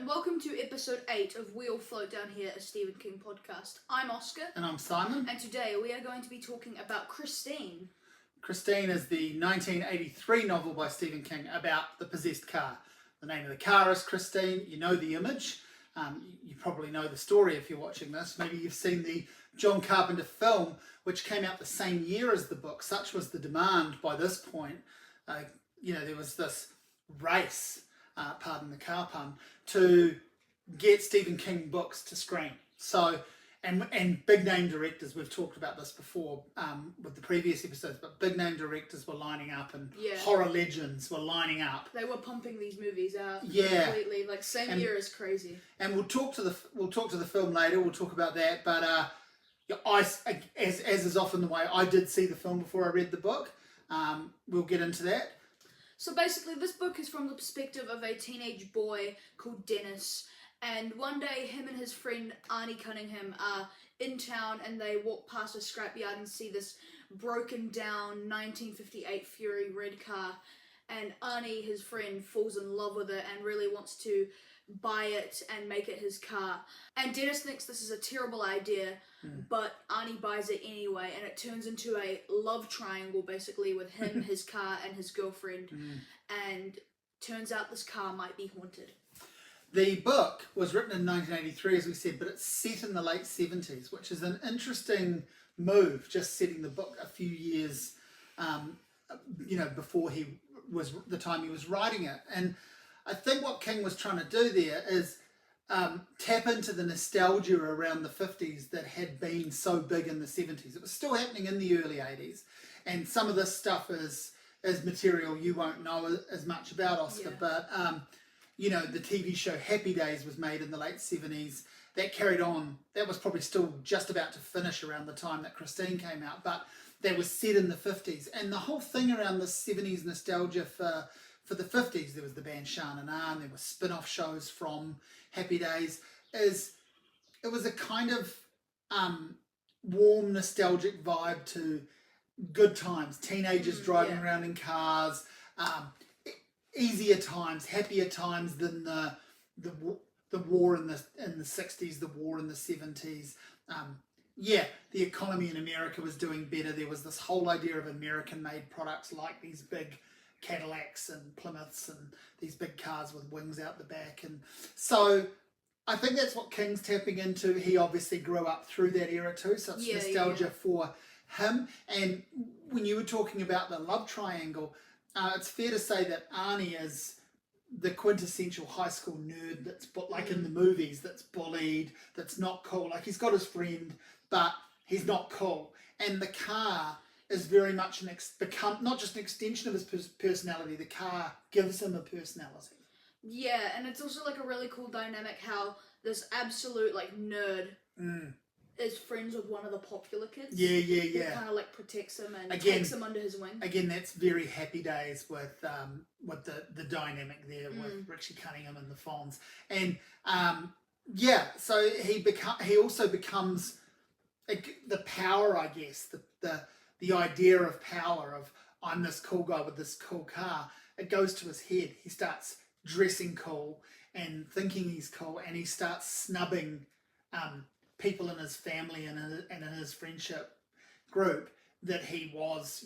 and welcome to episode 8 of We All Float Down Here, a Stephen King podcast. I'm Oscar. And I'm Simon. And today we are going to be talking about Christine. Christine is the 1983 novel by Stephen King about the possessed car. The name of the car is Christine. You know the image. You probably know the story if you're watching this. Maybe you've seen the John Carpenter film, which came out the same year as the book. Such was the demand by this point. There was this race, pardon the car pun, to get Stephen King books to screen. So, and big name directors, we've talked about this before with the previous episodes, but big name directors were lining up and horror legends were lining up. They were pumping these movies out completely, like same year as Crazy. And we'll talk to the film later. We'll talk about that. But as is often the way, I did see the film before I read the book. We'll get into that. So basically, this book is from the perspective of a teenage boy called Dennis. And one day, him and his friend Arnie Cunningham are in town and they walk past a scrapyard and see this broken down 1958 Fury red car. And Arnie, his friend, falls in love with it and really wants to buy it and make it his car. And Dennis thinks this is a terrible idea, but Arnie buys it anyway, and it turns into a love triangle basically with him, his car, and his girlfriend. And turns out this car might be haunted. The book was written in 1983, as we said, but it's set in the late 70s, which is an interesting move, just setting the book a few years, before the time he was writing it. And I think what King was trying to do there is tap into the nostalgia around the 50s that had been so big in the 70s. It was still happening in the early 80s, and some of this stuff is material you won't know as much about, Oscar, but the TV show Happy Days was made in the late 70s. That carried on. That was probably still just about to finish around the time that Christine came out, but that was set in the 50s. And the whole thing around the 70s nostalgia for the 50s, there was the band Sha Na Na, and there were spin-off shows from Happy Days. It was a kind of warm, nostalgic vibe to good times. Teenagers driving around in cars, easier times, happier times than the war in the 60s, the war in the 70s. The economy in America was doing better. There was this whole idea of American-made products like these big Cadillacs and Plymouths and these big cars with wings out the back. And so I think that's what King's tapping into. He obviously grew up through that era too, so it's nostalgia for him. And when you were talking about the love triangle, it's fair to say that Arnie is the quintessential high school nerd that's like in the movies, that's bullied, that's not cool. Like, he's got his friend, but he's not cool. And the car is very much become not just an extension of his personality. The car gives him a personality. Yeah, and it's also like a really cool dynamic how this absolute like nerd is friends with one of the popular kids. Yeah. Kind of like protects him and takes him under his wing. Again, that's very Happy Days with the dynamic there with Arnie Cunningham and the Fonz. And so he also becomes the power, I guess, the idea of power of I'm this cool guy with this cool car. It goes to his head. He starts dressing cool and thinking he's cool, and he starts snubbing people in his family and in his friendship group that he was,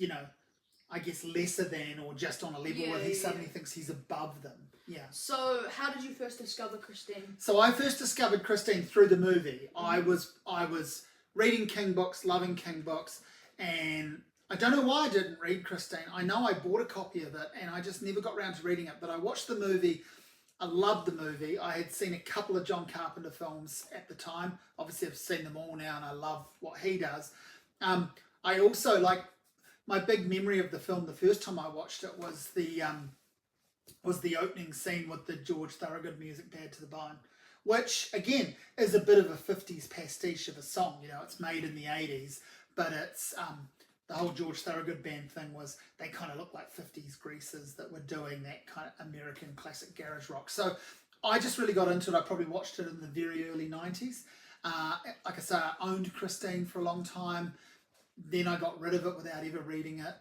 I guess lesser than or just on a level where he suddenly thinks he's above them. Yeah. So how did you first discover Christine? So I first discovered Christine through the movie. I was reading King books, loving King books, and I don't know why I didn't read Christine. I know I bought a copy of it and I just never got around to reading it, but I watched the movie. I loved the movie. I had seen a couple of John Carpenter films at the time. Obviously, I've seen them all now, and I love what he does. I also my big memory of the film. The first time I watched it was the opening scene with the George Thorogood music, "Bad to the Bone," which again is a bit of a 50s pastiche of a song. It's made in the 80s, but it's the whole George Thorogood band thing was they kind of looked like 50s greasers that were doing that kind of American classic garage rock. So I just really got into it. I probably watched it in the very early 90s. Like I say, I owned Christine for a long time. Then I got rid of it without ever reading it.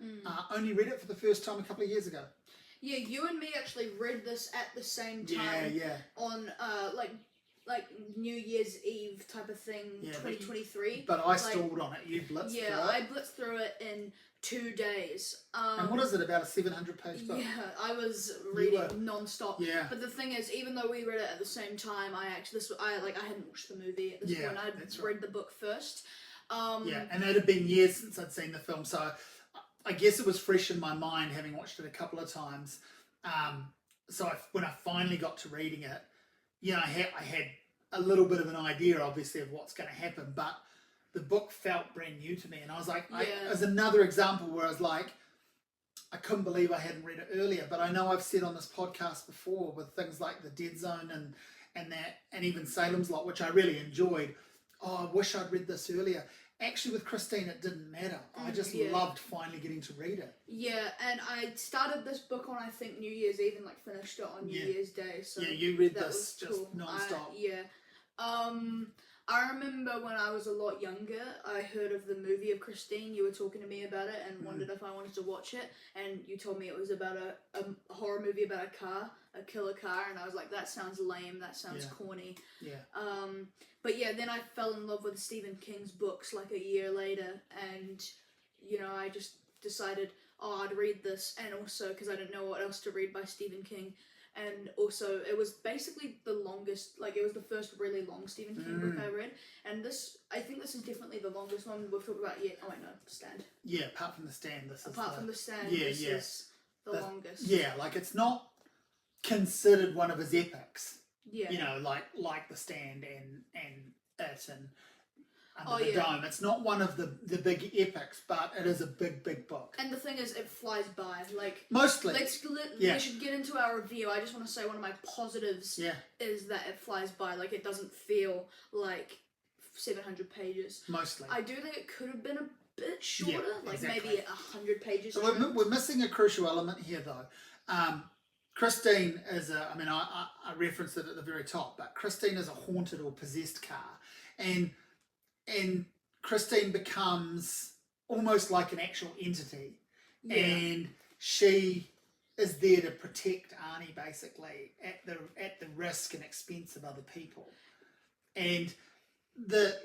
Only read it for the first time a couple of years ago. Yeah, you and me actually read this at the same time. Yeah. On like New Year's Eve type of thing, 2023. But I stalled on it. You blitzed through it. Yeah, I blitzed through it in 2 days. And what is it, about a 700-page book? Yeah, I was reading non-stop. Yeah. But the thing is, even though we read it at the same time, I hadn't watched the movie at this point. I'd read the book first. And it had been years since I'd seen the film, so I guess it was fresh in my mind, having watched it a couple of times. So when I finally got to reading it, I had a little bit of an idea, obviously, of what's going to happen, but the book felt brand new to me, and I was like, as another example where I was like, I couldn't believe I hadn't read it earlier. But I know I've said on this podcast before, with things like The Dead Zone and even Salem's Lot, which I really enjoyed, I wish I'd read this earlier. Actually, with Christine, it didn't matter. I just loved finally getting to read it. Yeah, and I started this book on, I think, New Year's Eve, and finished it on New Year's Day. So you read this just cool. Non-stop. I remember when I was a lot younger, I heard of the movie of Christine. You were talking to me about it and wondered if I wanted to watch it. And you told me it was about a horror movie about a killer car. And I was like, that sounds lame. That sounds corny. Yeah. But then I fell in love with Stephen King's books like a year later. And, I just decided, I'd read this. And also, because I didn't know what else to read by Stephen King. And also, it was basically the longest, it was the first really long Stephen King book I read. And I think this is definitely the longest one we've talked about yet. Oh, wait, no, Stand. Yeah, apart from The Stand, this from The Stand, this is the longest. Yeah, it's not considered one of his epics. Yeah. Like The Stand and It and Under the Dome. It's not one of the big epics, but it is a big, big book. And the thing is, it flies by. Mostly. We should get into our review. I just want to say one of my positives is that it flies by. It doesn't feel like 700 pages. Mostly. I do think it could have been a bit shorter, exactly. Maybe 100 pages. So we're missing a crucial element here, though. Christine is I referenced it at the very top, but Christine is a haunted or possessed car. And Christine becomes almost like an actual entity. Yeah. And she is there to protect Arnie, basically, at the risk and expense of other people. And the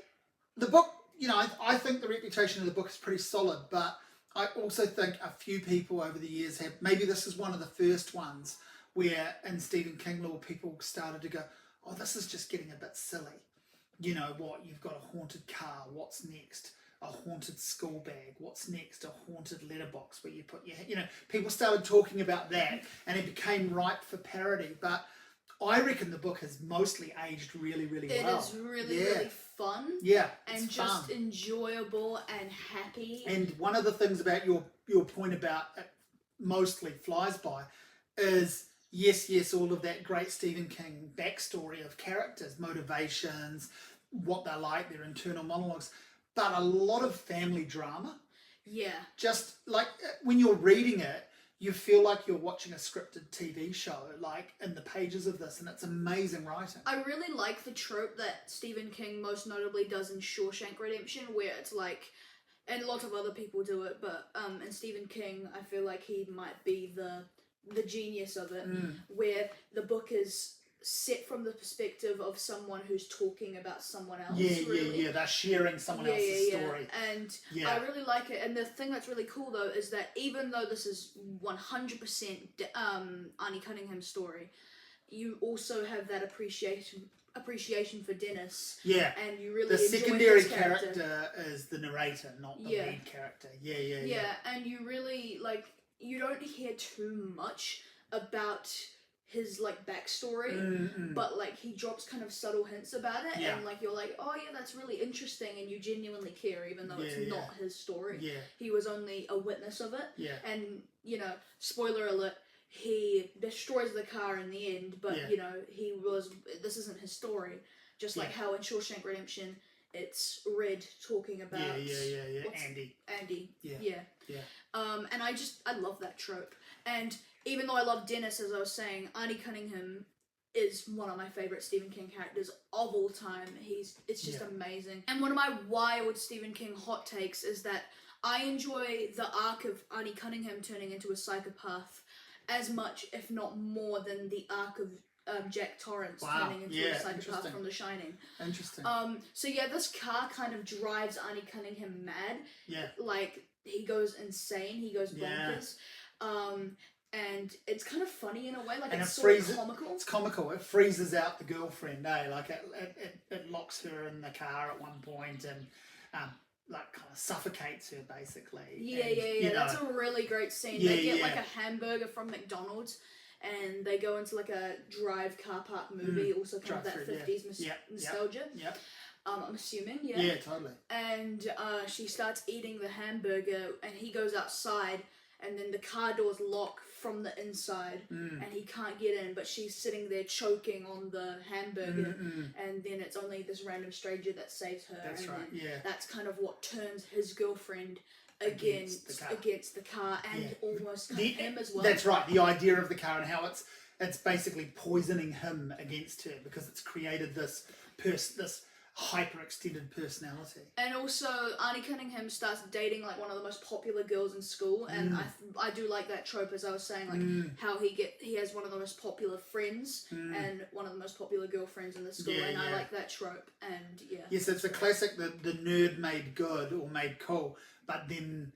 book, I think the reputation of the book is pretty solid, but I also think a few people over the years have, maybe this is one of the first ones where in Stephen King lore people started to go, oh, this is just getting a bit silly. You've got a haunted car, what's next? A haunted school bag, what's next? A haunted letterbox where you put your, people started talking about that and it became ripe for parody. But I reckon the book has mostly aged really, really well. It is really fun. Yeah. And just enjoyable and happy. And one of the things about your point about it mostly flies by is, yes, all of that great Stephen King backstory of characters, motivations, what they're like, their internal monologues, but a lot of family drama. Yeah. Just when you're reading it, you feel like you're watching a scripted TV show, in the pages of this, and it's amazing writing. I really like the trope that Stephen King most notably does in Shawshank Redemption, where it's and lots of other people do it, but in Stephen King, I feel like he might be the genius of it, where the book is set from the perspective of someone who's talking about someone else. Yeah, they're sharing someone else's story. And I really like it. And the thing that's really cool though is that even though this is 100% Arnie Cunningham's story, you also have that appreciation for Dennis. Yeah. And you really the enjoy secondary his character is the narrator, not the lead character. Yeah. Yeah, and you really you don't hear too much about his backstory, but he drops kind of subtle hints about it, and you're like, oh yeah, that's really interesting, and you genuinely care, even though it's not his story. Yeah. He was only a witness of it. Yeah. And spoiler alert, he destroys the car in the end, but this isn't his story. Just like how in Shawshank Redemption, it's Red talking about Andy. Yeah. And I love that trope. And even though I love Dennis, as I was saying, Arnie Cunningham is one of my favourite Stephen King characters of all time. It's just amazing. And one of my wild Stephen King hot takes is that I enjoy the arc of Arnie Cunningham turning into a psychopath as much, if not more, than the arc of Jack Torrance Wow. turning into Yeah, a psychopath interesting. from The Shining. Interesting. So yeah, this car kind of drives Arnie Cunningham mad. Yeah. Like, he goes insane, he goes bonkers. And it's kind of funny in a way, like, And it's it sort of freezes- comical. It's comical. It freezes out the girlfriend, Like it locks her in the car at one point and like kind of suffocates her basically. Yeah, and, you know, that's a really great scene. Yeah, They get like yeah. a hamburger from McDonald's, and they go into like a drive car park movie, also kind of that Drive-through, 50s yeah. nostalgia. Yep. I'm assuming, Yeah, totally. And she starts eating the hamburger, and he goes outside, and then the car doors lock from the inside, and he can't get in, but she's sitting there choking on the hamburger, and then it's only this random stranger that saves her. That's and right, then yeah. That's kind of what turns his girlfriend Against against the the car. car and Yeah. almost kind of him as well. That's right. The idea of the car and how it's basically poisoning him against her because it's created this hyper extended personality. And also, Arnie Cunningham starts dating like one of the most popular girls in school, and I do like that trope, as I was saying, like how he has one of the most popular friends and one of the most popular girlfriends in the school, Yeah, and I yeah. like that trope. And yeah, Yes, it's a classic. The nerd made good or made cool, but then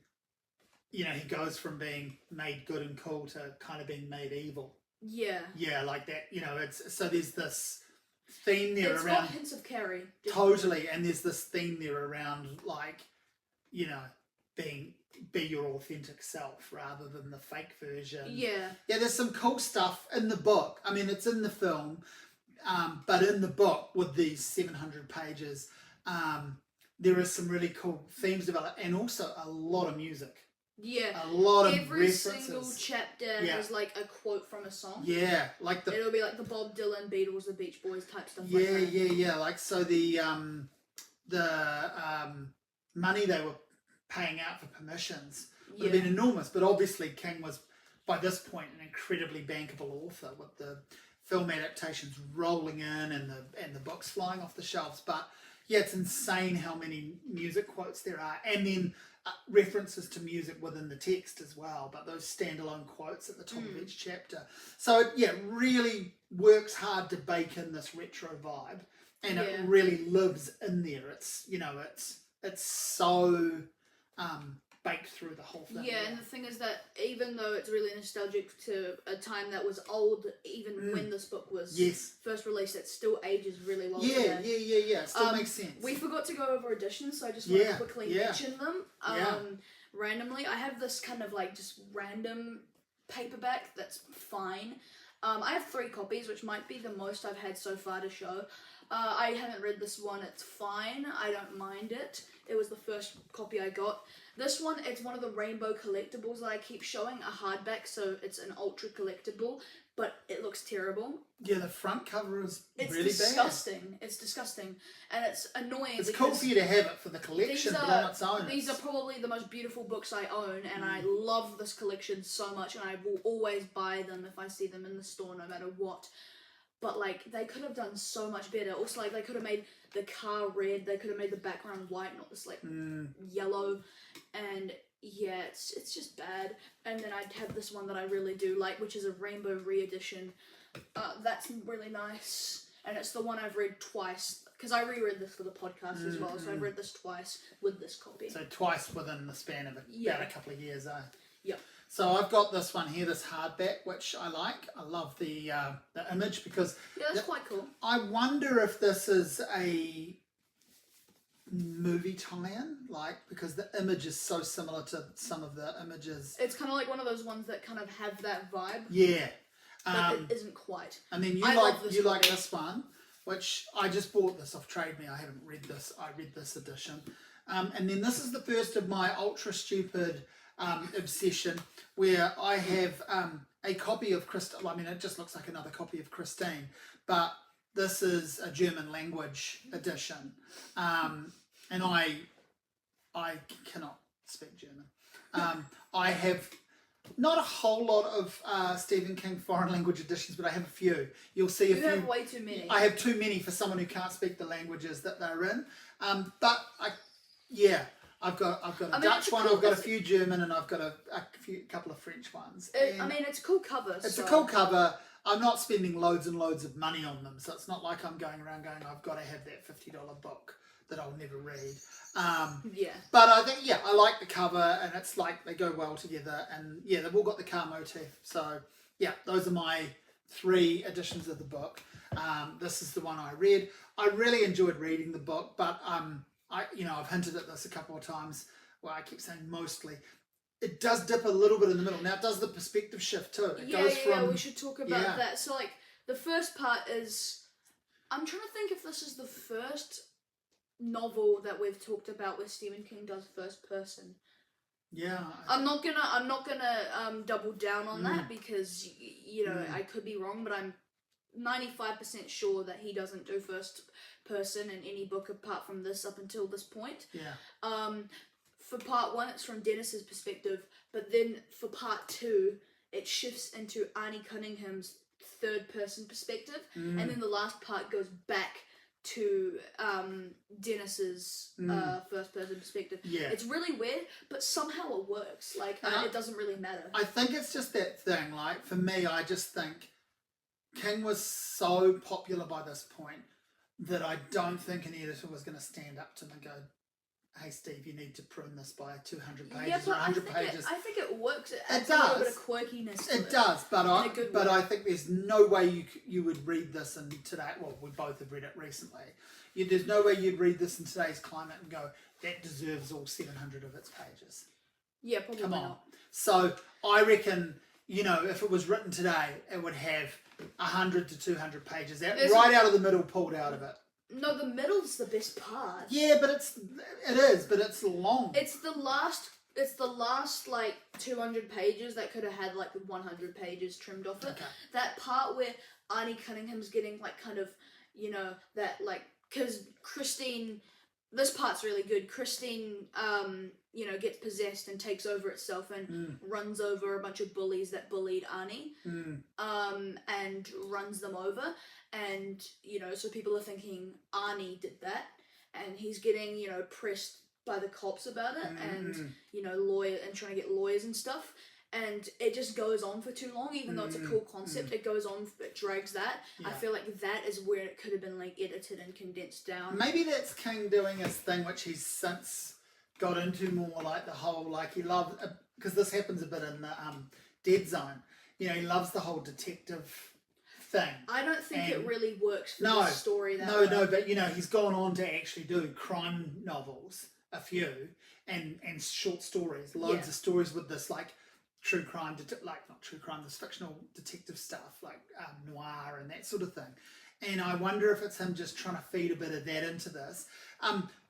he goes from being made good and cool to kind of being made evil. yeah. Yeah, like that. It's so there's this theme there It's around got hints of Carrie. totally, and there's this theme there around like be your authentic self rather than the fake version. Yeah. Yeah, there's some cool stuff in the book. I mean, it's in the film, but in the book with these 700 pages, there is some really cool themes developed, and also a lot of music. Yeah. A lot of Every references. single chapter Yeah. has like a quote from a song. Yeah, like the It'll be like the Bob Dylan, Beatles, the Beach Boys type stuff. yeah, like that. yeah. Like so the money they were paying out for permissions would have been enormous, but obviously King was by this point an incredibly bankable author with the film adaptations rolling in and the books flying off the shelves. But yeah, it's insane how many music quotes there are, and then references to music within the text as well, but those standalone quotes at the top of each chapter. So yeah, it really works hard to bake in this retro vibe, and it really lives in there. It's it's so baked through the whole thing. Yeah, and the thing is that even though it's really nostalgic to a time that was old, even when this book was first released, it still ages really well. Yeah. It still makes sense. We forgot to go over editions, so I just want to quickly mention them. Randomly, I have this kind of like just random paperback that's fine. I have 3 copies, which might be the most I've had so far to show. I haven't read this one. It's fine. I don't mind it. It was the first copy I got. This one, it's one of the rainbow collectibles that I keep showing, a hardback, so it's an ultra collectible, but it looks terrible. Yeah, the front cover is really disgusting. It's disgusting. And it's annoying. It's cool for you to have it for the collection, but on its own. These are probably the most beautiful books I own, and I love this collection so much, and I will always buy them if I see them in the store, no matter what. But, like, they could have done so much better. Also, like, they could have made the car red. They could have made the background white, not this, like, yellow. And, yeah, it's just bad. And then I'd have this one that I really do like, which is a rainbow re-edition. That's really nice. And it's the one I've read twice. Because I reread this for the podcast as well. So I've read this twice with this copy. So twice within the span of about a couple of years, Yeah. So I've got this one here, this hardback, which I like. I love the image because... Yeah, that's quite cool. I wonder if this is a movie tie-in, like, because the image is so similar to some of the images. It's kind of like one of those ones that kind of have that vibe. Yeah. But it isn't quite. And then you like this one, which I just bought this off Trade Me. I haven't read this. I read this edition. And then this is the first of my ultra stupid... obsession, where I have a copy of Christine. I mean, it just looks like another copy of Christine, but this is a German language edition, and I cannot speak German. I have not a whole lot of Stephen King foreign language editions, but I have a few. You'll see you have way too many. I have too many for someone who can't speak the languages that they're in. I've got a I mean, Dutch it's a one. cool- I've got a it's- few German, and I've got a couple of French ones. I mean, it's a cool cover. It's so. a cool cover. I'm not spending loads and loads of money on them, so it's not like I'm going around going, I've got to have that $50 book that I'll never read. Yeah. But I think, yeah, I like the cover, and it's like they go well together, and yeah, they've all got the car motif. So yeah, those are my 3 editions of the book. This is the one I read. I really enjoyed reading the book, but I've hinted at this a couple of times. Well, I keep saying mostly. It does dip a little bit in the middle. Now it does the perspective shift too. It goes from, we should talk about that. So like the first part is, I'm trying to think if this is the first novel that we've talked about where Stephen King does first person. Yeah. I'm not gonna double down on that because I could be wrong, but I'm 95% sure that he doesn't do first person in any book apart from this up until this point. Yeah. For part 1, it's from Dennis's perspective, but then for part 2, it shifts into Arnie Cunningham's third person perspective, and then the last part goes back to Dennis's first person perspective. Yeah. It's really weird, but somehow it works. Like, it doesn't really matter. I think it's just that thing. Like for me, I just think King was so popular by this point that I don't think an editor was going to stand up to him and go, hey Steve, you need to prune this by 200 pages or 100 pages. I think it works. It It adds a little does. bit of quirkiness to it. It does, but way. I think there's no way you would read this in today. Well, we both have read it recently. There's no way you'd read this in today's climate and go, that deserves all 700 of its pages. Yeah, probably Come on. not. So I reckon, if it was written today, it would have 100 to 200 pages out, out of the middle, pulled out of it. No, the middle's the best part. Yeah, but it is, but it's long. It's the last like 200 pages that could have had like 100 pages trimmed off it. Okay. That part where Arnie Cunningham's getting like kind of, that like, because Christine, this part's really good. Christine, gets possessed and takes over itself and runs over a bunch of bullies that bullied Arnie, and runs them over. And, so people are thinking Arnie did that, and he's getting, pressed by the cops about it, and, and trying to get lawyers and stuff. And it just goes on for too long, even though it's a cool concept. It goes on, it drags that. Yeah. I feel like that is where it could have been like edited and condensed down. Maybe that's King doing his thing, which he's since got into more, like the whole, like he loved, because this happens a bit in the Dead Zone. He loves the whole detective thing. I don't think it really works for the story that way. No, but he's gone on to actually do crime novels, a few, and short stories, loads of stories with this like true crime, not true crime, this fictional detective stuff, like noir and that sort of thing. And I wonder if it's him just trying to feed a bit of that into this.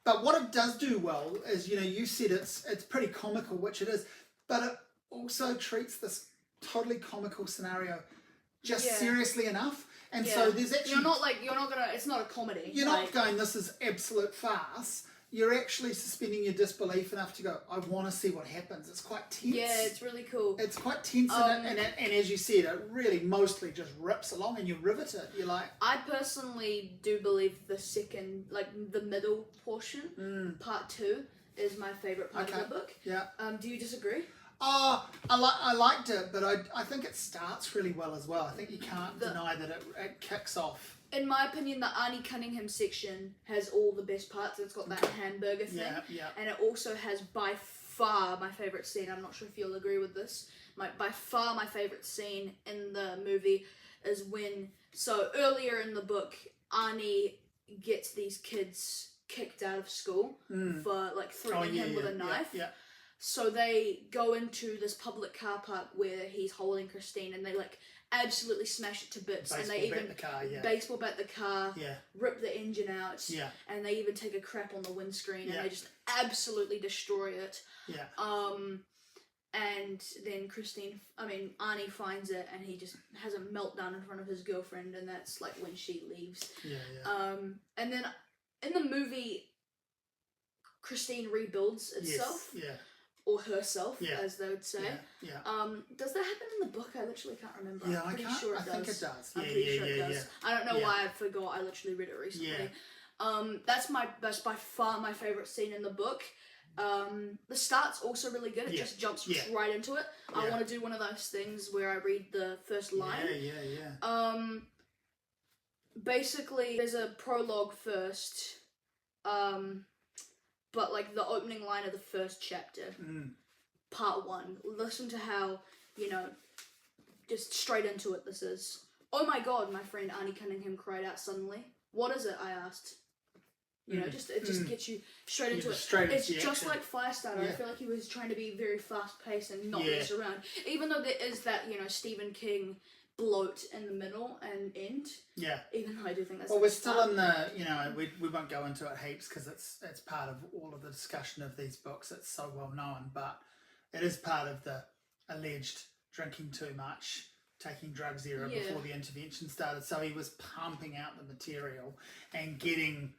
But what it does do well is, you said it's pretty comical, which it is, but it also treats this totally comical scenario just seriously enough. And so there's actually... it's not a comedy. You're not going, this is absolute farce. You're actually suspending your disbelief enough to go, I want to see what happens. It's quite tense. Yeah, it's really cool. It's quite tense, and as you said, it really mostly just rips along and you're riveted. You're like... I personally do believe the second, like the middle portion, part 2, is my favourite part of the book. Yeah. Do you disagree? I liked it, but I think it starts really well as well. I think you can't deny that it kicks off. In my opinion, the Arnie Cunningham section has all the best parts. It's got that hamburger thing. Yeah. And it also has by far my favourite scene. I'm not sure if you'll agree with this. By far my favourite scene in the movie is when... So earlier in the book, Arnie gets these kids kicked out of school for like threatening him with a knife. Yeah. So they go into this public car park where he's holding Christine, and they like absolutely smash it to bits. Baseball and they even bat the car, baseball bat the car, rip the engine out, and they even take a crap on the windscreen, and they just absolutely destroy it. Yeah. And then Arnie finds it, and he just has a meltdown in front of his girlfriend, and that's like when she leaves. Yeah. And then in the movie, Christine rebuilds itself. Yes. Yeah. Or herself, as they would say. Yeah. Does that happen in the book? I literally can't remember. Yeah, I'm pretty sure it does. I think it does. I'm pretty sure it does. I don't know why I forgot. I literally read it recently. Yeah. That's by far my favourite scene in the book. The start's also really good. It just jumps right into it. I want to do one of those things where I read the first line. Basically, there's a prologue first, but like the opening line of the first chapter, part 1. Listen to how, just straight into it this is. "Oh my god," my friend Arnie Cunningham cried out suddenly. "What is it?" I asked. It just gets you straight into it. It's just like Firestarter. I feel like he was trying to be very fast-paced and not mess around. Even though there is that, Stephen King bloat in the middle and end. Yeah. Even though I do think that's... Well, we're still in the, we won't go into it heaps because it's part of all of the discussion of these books. It's so well known, but it is part of the alleged drinking too much, taking drugs era before the intervention started. So he was pumping out the material and getting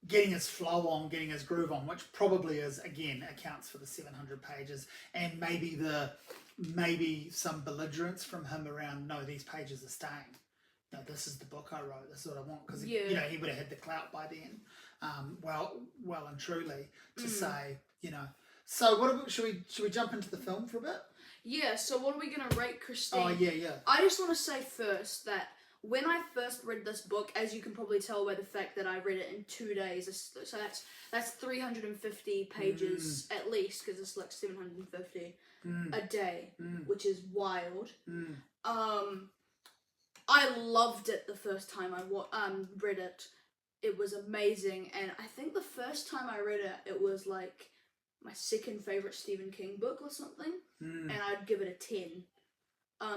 his flow on, getting his groove on, which probably accounts for the 700 pages, and maybe some belligerence from him around, no, these pages are staying. No, this is the book I wrote. This is what I want, because he would have had the clout by then, well and truly to say, So should we jump into the film for a bit? Yeah. So what are we gonna rate Christine? Oh yeah. I just want to say first that when I first read this book, as you can probably tell by the fact that I read it in 2 days, so that's 350 pages at least, because it's like 750 a day, which is wild. I loved it the first time I read it. It was amazing, and I think the first time I read it, it was like my second favourite Stephen King book or something, and I'd give it a 10.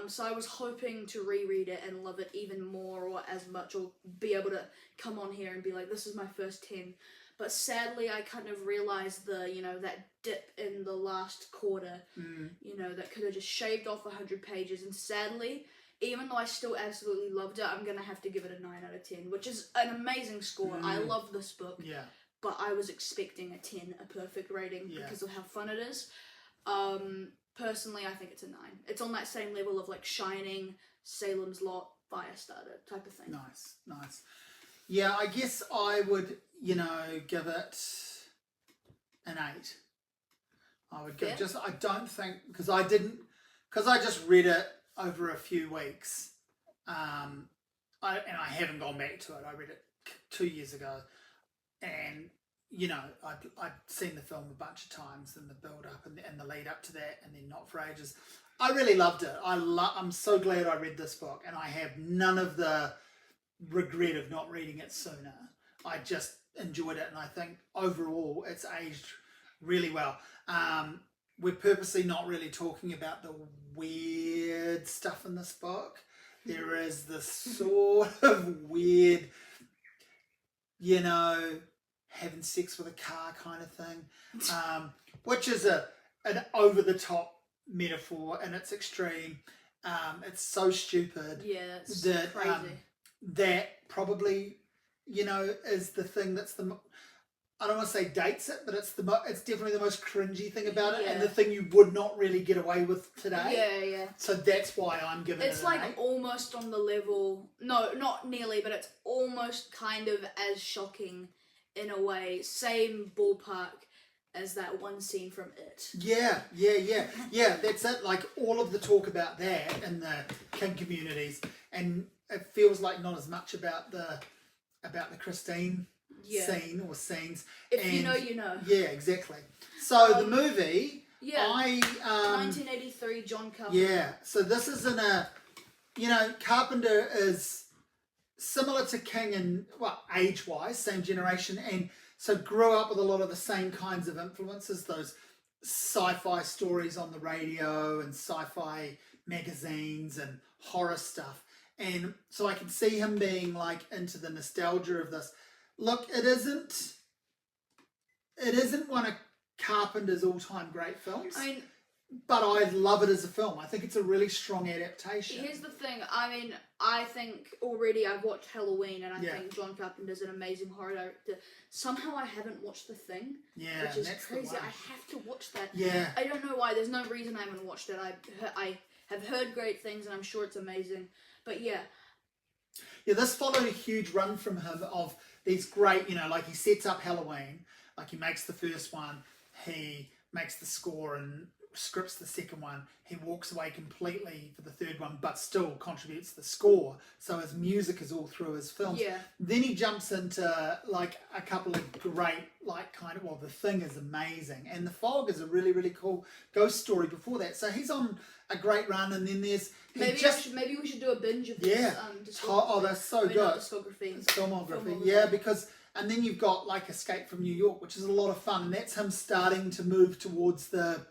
So I was hoping to reread it and love it even more or as much, or be able to come on here and be like, this is my first 10. But sadly, I kind of realised that dip in the last quarter, that could have just shaved off 100 pages. And sadly, even though I still absolutely loved it, I'm going to have to give it a 9 out of 10, which is an amazing score. I love this book. Yeah. But I was expecting a 10, a perfect rating, because of how fun it is. Personally, I think it's a 9. It's on that same level of like Shining, Salem's Lot, Firestarter type of thing. Nice. Yeah, I guess I would, give it an 8. I would give I don't think, because I just read it over a few weeks. I haven't gone back to it. I read it 2 years ago, and I'd seen the film a bunch of times, and the build up and the lead up to that, and then not for ages. I really loved it. I'm so glad I read this book, and I have none of the regret of not reading it sooner. I just enjoyed it, and I think overall it's aged really well. We're purposely not really talking about the weird stuff in this book. There is this sort of weird, having sex with a car kind of thing, which is an over-the-top metaphor in its extreme. It's so stupid. Yeah, it's crazy. That probably, is the thing that's I don't want to say dates it, but it's definitely the most cringy thing about it, and the thing you would not really get away with today. Yeah. So that's why I'm giving it an 8. It's like almost on the level, no, not nearly, but it's almost kind of as shocking in a way, same ballpark as that one scene from It. Yeah, that's it. Like all of the talk about that in the King communities, and it feels like not as much about the Christine scene or scenes. If you know, you know. Yeah, exactly. So the movie, 1983, John Carpenter. Yeah, so this is Carpenter is similar to King in, age-wise, same generation, and so grew up with a lot of the same kinds of influences, those sci-fi stories on the radio and sci-fi magazines and horror stuff. And so I can see him being like into the nostalgia of this. Look, it isn't one of Carpenter's all-time great films. But I love it as a film. I think it's a really strong adaptation. Here's the thing. I think already I've watched Halloween, and I think John Carpenter's an amazing horror director. Somehow I haven't watched The Thing, which is crazy. I have to watch that. Yeah. I don't know why. There's no reason I haven't watched it. I have heard great things, and I'm sure it's amazing. But yeah. Yeah, this followed a huge run from him of these great, like he sets up Halloween, like he makes the first one, he makes the score and scripts the second one. He walks away completely for the third one, but still contributes the score. So his music is all through his films. Yeah. Then he jumps into like a couple of great, like kind of, well, The Thing is amazing, and The Fog is a really, really cool ghost story before that. So he's on a great run, and then there's maybe we should do a binge of this. that's so good. Discography. Filmography. Yeah, because. And then you've got like Escape from New York, which is a lot of fun, and that's him starting to move towards the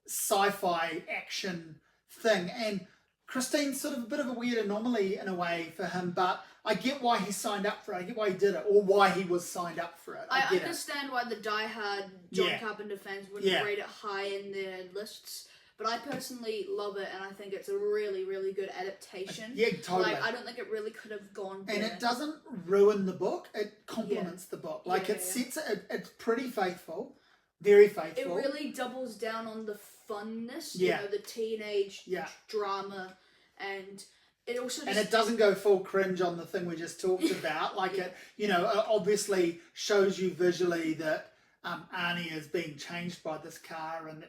sci-fi action thing. And Christine's sort of a bit of a weird anomaly in a way for him, but I get why he signed up for it. I get why he did it, or why he was signed up for it. I understand why the diehard John Carpenter fans wouldn't rate it high in their lists. But I personally love it, and I think it's a really, really good adaptation. Yeah, totally. Like, I don't think it really could have gone better. And it doesn't ruin the book. It complements the book. Like, sets it, it's pretty faithful. Very faithful. It really doubles down on the funness, you know, the teenage drama, and it also just... And it doesn't go full cringe on the thing we just talked about. Like, it, you know, it obviously shows you visually that Arnie is being changed by this car, and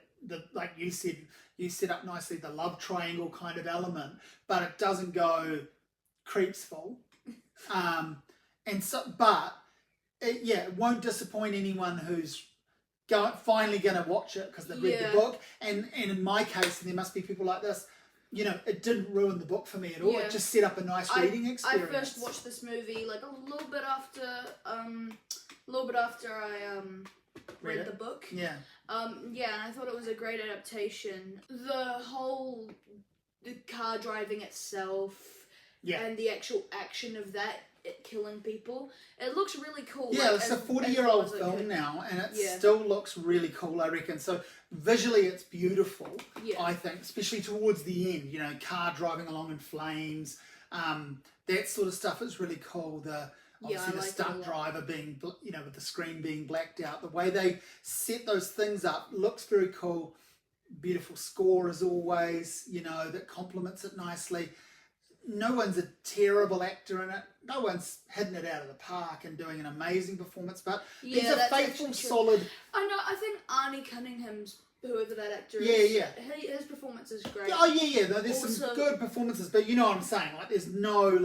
like you said, you set up nicely the love triangle kind of element, but it doesn't go creepsful. And so, but it won't disappoint anyone who's finally going to watch it because they've read the book. And in my case, and there must be people like this, you know, it didn't ruin the book for me at all. It just set up a nice reading experience. I first watched this movie like a little bit after I read the book. Yeah. And I thought it was a great adaptation. The car driving itself, and the actual action of that, it killing people, it looks really cool. Yeah, it's a 40-year-old film now, and it still looks really cool, I reckon. So visually, it's beautiful. I think, especially towards the end. You know, car driving along in flames, that sort of stuff is really cool. Obviously, the stunt driver being, you know, with the screen being blacked out. The way they set those things up looks very cool. Beautiful score as always, you know, that complements it nicely. No one's a terrible actor in it. No one's hitting it out of the park and doing an amazing performance, but he's a faithful, solid... I know, I think Arnie Cunningham's, whoever that actor is, his performance is great. Oh, yeah. There's some good performances, but you know what I'm saying. Like, there's no,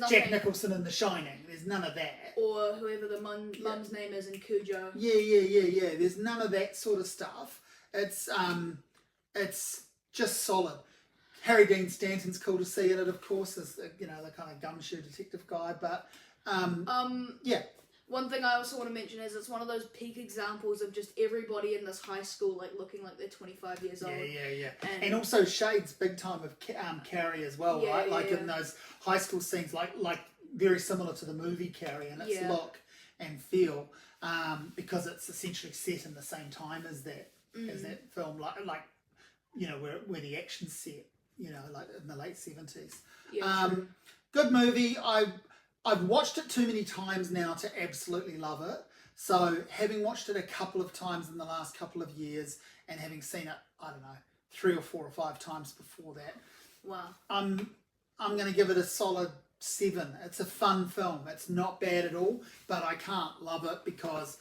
Jack Nicholson in The Shining. There's none of that. Or whoever the mum's name is in Cujo. Yeah. There's none of that sort of stuff. It's just solid. Harry Dean Stanton's cool to see in it, of course, as the kind of gumshoe detective guy. But one thing I also want to mention is it's one of those peak examples of just everybody in this high school looking like they're 25 years old. Yeah. And also shades big time of Carrie as well, right? Like in those high school scenes, like very similar to the movie Carrie in its look and feel, because it's essentially set in the same time as that film, like you know where the action's set. You know, like in the late 70s. Yeah, good movie. I've watched it too many times now to absolutely love it. So having watched it a couple of times in the last couple of years, and having seen it, I don't know, 3 or 4 or 5 times before that. Wow. I'm going to give it a solid 7. It's a fun film. It's not bad at all, but I can't love it because,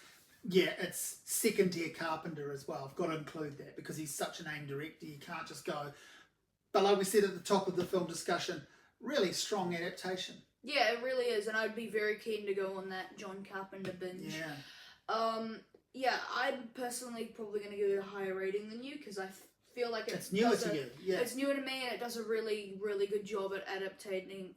it's second tier Carpenter as well. I've got to include that because he's such a named director. You can't just go. But like we said at the top of the film discussion, really strong adaptation. Yeah, it really is, and I'd be very keen to go on that John Carpenter binge. I'm personally probably going to give it a higher rating than you because I feel like it's newer to you. Yeah, it's newer to me, and it does a really, really good job at adapting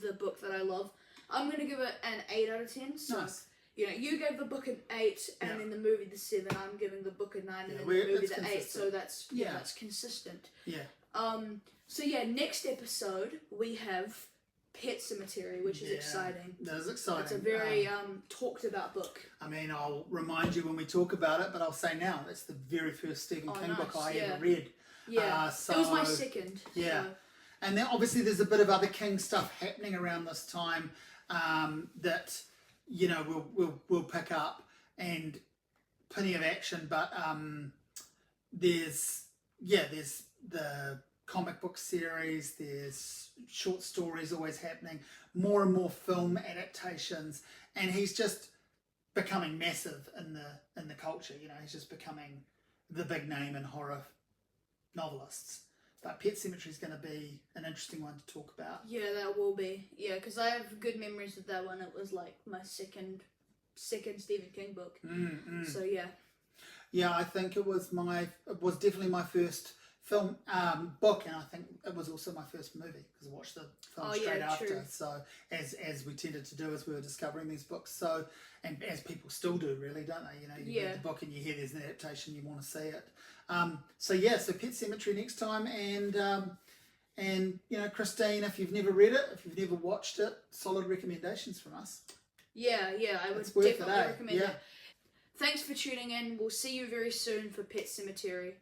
the book that I love. I'm going to give it an 8 out of 10. So, nice. You know, you gave the book an 8, and in the movie the 7. I'm giving the book a 9, and in the movie the 8. So that's that's consistent. Yeah. Next episode we have Pet Cemetery, which is exciting. That is exciting. It's a very talked about book. I mean, I'll remind you when we talk about it, but I'll say now, it's the very first Stephen King book I ever read. Yeah, it was my second. Yeah. So. And then obviously there's a bit of other King stuff happening around this time that, you know, we'll pick up, and plenty of action, but there's the comic book series, there's short stories always happening, more and more film adaptations, and he's just becoming massive in the culture. You know, he's just becoming the big name in horror novelists. But Pet Sematary is going to be an interesting one to talk about. Yeah, that will be. Yeah, because I have good memories of that one. It was like my second Stephen King book. So yeah. Yeah, I think it was definitely my first film book, and I think it was also my first movie because I watched the film straight after. True. So as we tended to do as we were discovering these books, so and as people still do, really, don't they? You know, you read the book and you hear there's an adaptation, you want to see it. So Pet Sematary next time, and you know, Christine, if you've never read it, if you've never watched it, solid recommendations from us. Yeah, I would definitely recommend it. Thanks for tuning in. We'll see you very soon for Pet Sematary.